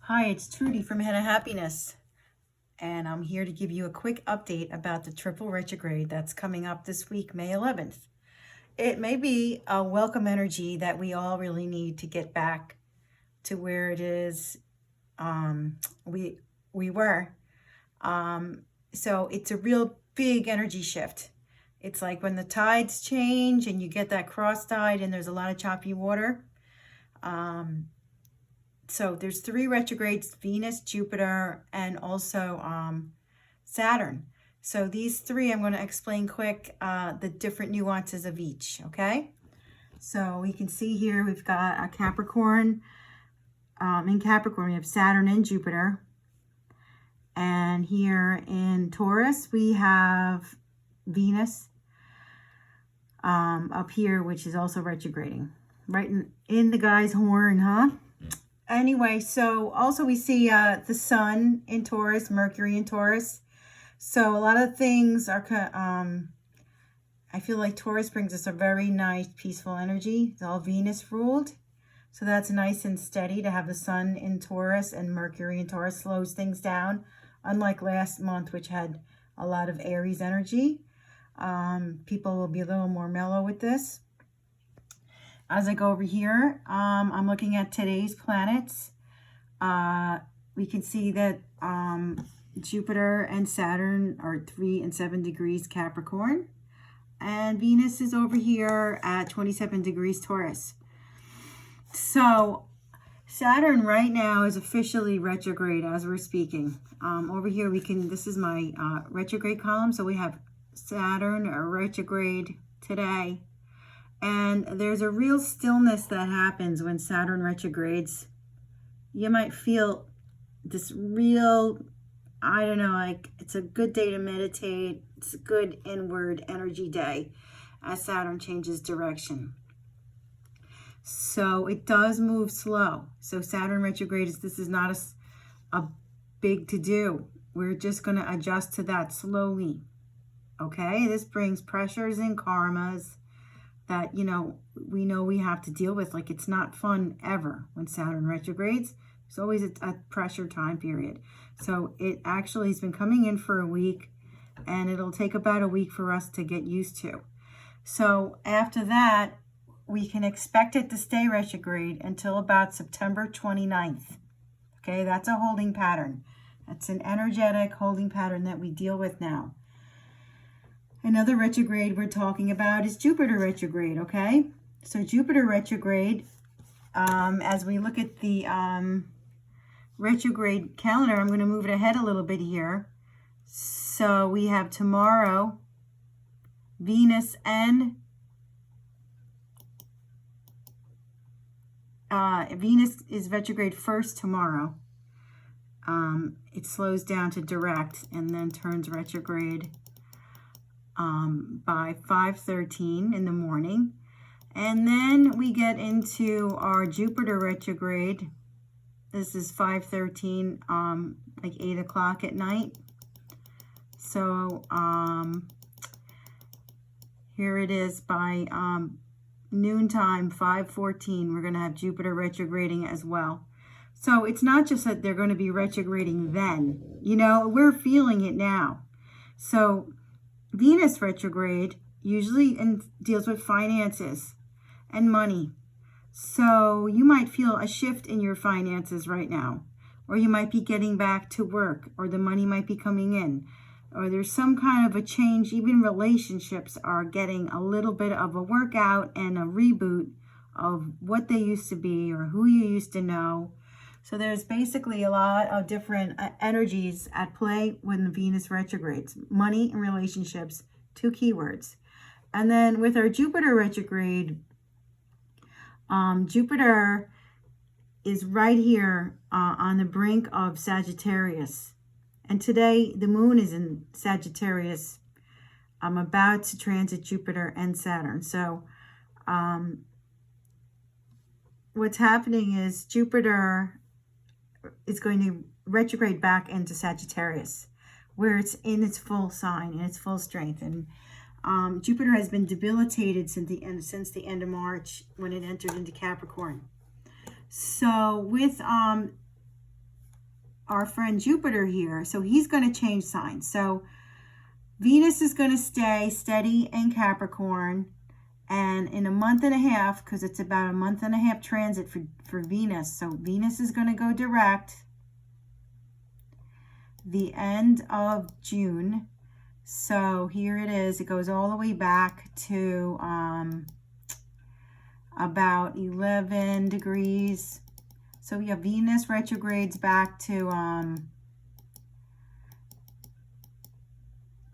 Hi, it's Trudy from Henna Happiness, and I'm here to give you a quick update about the triple retrograde that's coming up this week, May 11th. It may be a welcome energy that we all really need to get back to where it is we were. So it's a real big energy shift. It's like when the tides change and you get that cross tide and there's a lot of choppy water. So there's 3 retrogrades: Venus, Jupiter, and also Saturn. So these 3, I'm going to explain quick the different nuances of each, okay? So we can see here we've got a Capricorn. In Capricorn, we have Saturn and Jupiter. And here in Taurus, we have Venus up here, which is also retrograding. Right in the guy's horn, huh? Anyway, so also we see the sun in Taurus, Mercury in Taurus. So a lot of things are, I feel like Taurus brings us a very nice, peaceful energy. It's all Venus ruled. So that's nice and steady to have the sun in Taurus, and Mercury in Taurus slows things down. Unlike last month, which had a lot of Aries energy. People will be a little more mellow with this. As I go over here, I'm looking at today's planets. We can see that Jupiter and Saturn are 3 and 7 degrees Capricorn. And Venus is over here at 27 degrees Taurus. So Saturn right now is officially retrograde as we're speaking. Over here this is my retrograde column. So we have Saturn or retrograde today. And there's a real stillness that happens when Saturn retrogrades. You might feel this real, I don't know, like it's a good day to meditate. It's a good inward energy day as Saturn changes direction. So it does move slow. So Saturn retrograde this is not a big to do. We're just going to adjust to that slowly. Okay, this brings pressures and karmas that, we know we have to deal with. Like, it's not fun ever when Saturn retrogrades. It's always a pressure time period. So it actually has been coming in for a week, and it'll take about a week for us to get used to. So after that, we can expect it to stay retrograde until about September 29th. Okay, that's a holding pattern. That's an energetic holding pattern that we deal with now. Another retrograde we're talking about is Jupiter retrograde, okay? So Jupiter retrograde, as we look at the retrograde calendar, I'm going to move it ahead a little bit here. So we have tomorrow, Venus and Venus is retrograde first tomorrow. It slows down to direct and then turns retrograde by 5:13 in the morning. And then we get into our Jupiter retrograde. This is 5:13, like 8 o'clock at night. So here it is by noontime, 5:14. We're going to have Jupiter retrograding as well. So it's not just that they're going to be retrograding then. We're feeling it now. So Venus retrograde usually deals with finances and money. So you might feel a shift in your finances right now, or you might be getting back to work, or the money might be coming in, or there's some kind of a change. Even relationships are getting a little bit of a workout and a reboot of what they used to be or who you used to know. So there's basically a lot of different energies at play when Venus retrogrades. Money and relationships, 2 keywords. And then with our Jupiter retrograde, Jupiter is right here on the brink of Sagittarius. And today the moon is in Sagittarius. I'm about to transit Jupiter and Saturn. So what's happening is Jupiter is going to retrograde back into Sagittarius, where it's in its full sign, in its full strength. And Jupiter has been debilitated since the end of March when it entered into Capricorn. So with our friend Jupiter here. So he's going to change signs. So Venus is going to stay steady in Capricorn. And in a month and a half, because it's about a month and a half transit for Venus. So Venus is going to go direct the end of June. So here it is. It goes all the way back to about 11 degrees. So we have Venus retrogrades back to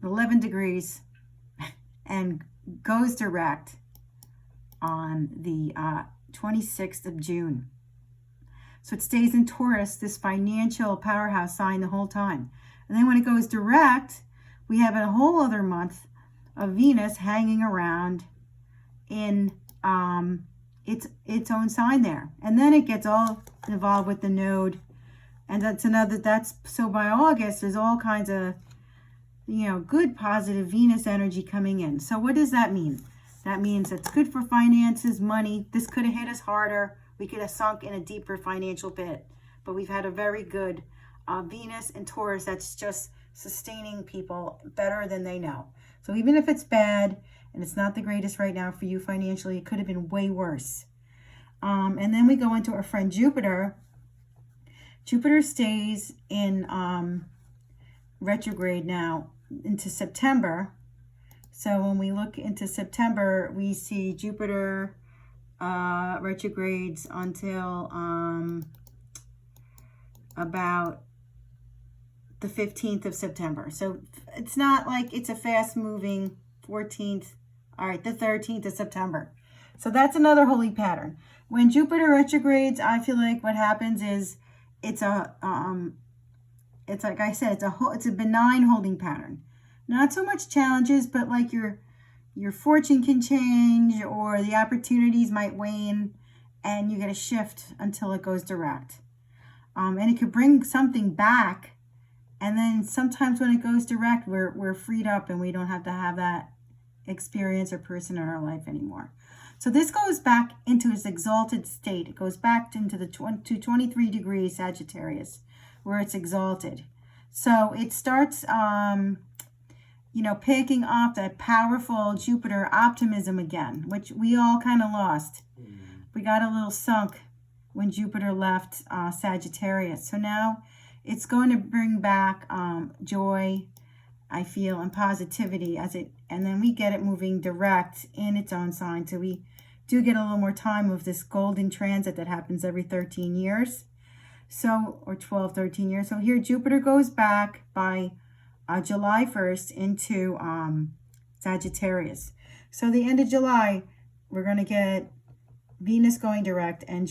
11 degrees and goes direct on the 26th of June. So it stays in Taurus, this financial powerhouse sign, the whole time. And then when it goes direct, we have a whole other month of Venus hanging around in its own sign there. And then it gets all involved with the node. And so by August, there's all kinds of, good positive Venus energy coming in. So what does that mean? That means it's good for finances, money. This could have hit us harder. We could have sunk in a deeper financial pit. But we've had a very good Venus and Taurus that's just sustaining people better than they know. So even if it's bad and it's not the greatest right now for you financially, it could have been way worse. And then we go into our friend Jupiter. Jupiter stays in retrograde now into September. So when we look into September, we see Jupiter retrogrades until about the 15th of September. So it's not like it's a fast moving 14th. All right, the 13th of September. So that's another holy pattern. When Jupiter retrogrades, I feel like what happens is it's like I said, it's a benign holding pattern. Not so much challenges, but like your fortune can change or the opportunities might wane and you get a shift until it goes direct. And it could bring something back. And then sometimes when it goes direct, we're freed up and we don't have to have that experience or person in our life anymore. So this goes back into its exalted state. It goes back into the 23 degrees Sagittarius, where it's exalted. So it starts, picking up that powerful Jupiter optimism again, which we all kind of lost. We got a little sunk when Jupiter left Sagittarius. So now it's going to bring back joy, I feel, and positivity and then we get it moving direct in its own sign. So we do get a little more time of this golden transit that happens every 13 years. So, or 12, 13 years. So here Jupiter goes back by July 1st into Sagittarius. So the end of July, we're going to get Venus going direct and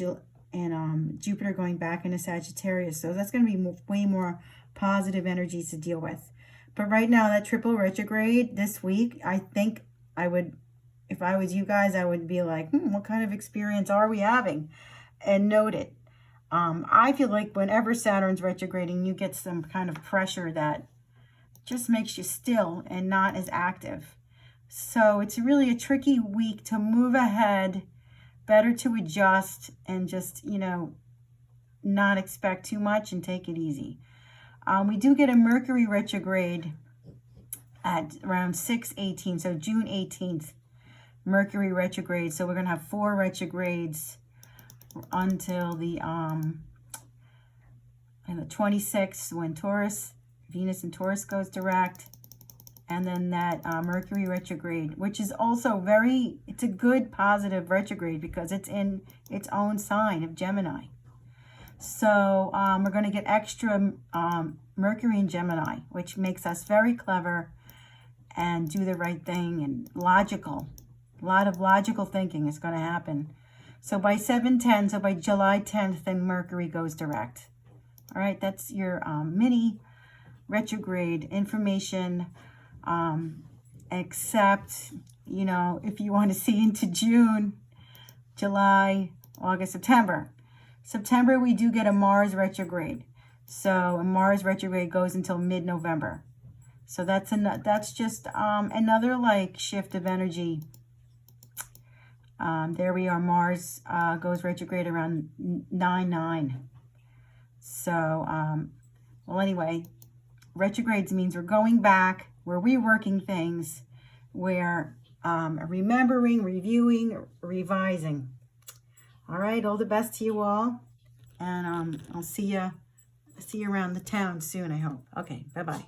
Jupiter going back into Sagittarius. So that's going to be way more positive energies to deal with. But right now, that triple retrograde this week, I think I would, if I was you guys, I would be like, what kind of experience are we having? And note it. I feel like whenever Saturn's retrograding, you get some kind of pressure that just makes you still and not as active. So it's really a tricky week to move ahead, better to adjust and just, not expect too much and take it easy. We do get a Mercury retrograde at around 6/18, so June 18th, Mercury retrograde. So we're going to have 4 retrogrades until the 26th when Venus and Taurus goes direct. And then that Mercury retrograde, which is also it's a good positive retrograde because it's in its own sign of Gemini. So we're going to get extra Mercury in Gemini, which makes us very clever and do the right thing and logical. A lot of logical thinking is going to happen. So by 7/10, so by July 10th, then Mercury goes direct. All right, that's your mini retrograde information. Except, if you want to see into June, July, August, September. September, we do get a Mars retrograde. So a Mars retrograde goes until mid-November. So that's just another shift of energy. There we are. Mars goes retrograde around 9/9. So Well, anyway, retrogrades means we're going back, we're reworking things, we're remembering, reviewing, revising. All right, all the best to you all, and I'll see you around the town soon, I hope. Okay, bye-bye.